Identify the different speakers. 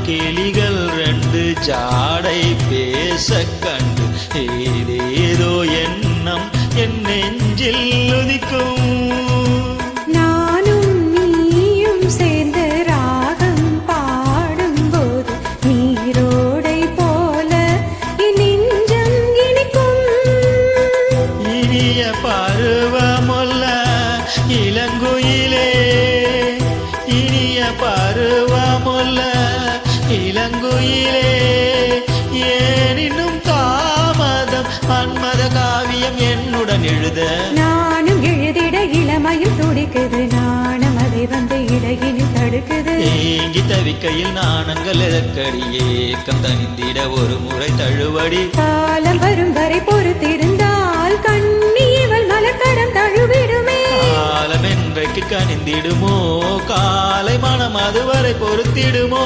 Speaker 1: கிளிகள் ரெண்டு ஜாடை பேச கண்டு ஏதேதோ எண்ணம் என் நெஞ்சில் உதிக்கும்.
Speaker 2: நானும் நீயும் சேர்ந்து ராகம் பாடும்போது நீரோடை போல என் நெஞ்சம் இனிக்கும்.
Speaker 1: இனிய பருவமொல்ல இளங்குயிலே, இனிய பருவமொல்ல இளங்குயிலே, ஏனினும் தாமதம் மன்மத காவியம் என்னுடன் எழுத.
Speaker 2: நானும் எழுதிட இளமையும் துடிக்குது, நாணம் அதை வந்து இடையினில் தடுக்குது.
Speaker 1: ஏங்கி தவிக்கையில் நாணங்கள் எதற்கடி, ஏக்கம் தனிந்திட ஒரு முறை தழுவடி.
Speaker 2: காலம் வரும் வரை பொறுத்திருந்தால் கண்ணி இவள் மலர்கடம் தழுவிடுமே.
Speaker 1: காலம் என்றைக்கு கனிந்திடுமோ, காலை மனம் அதுவரை பொறுத்திடுமோ.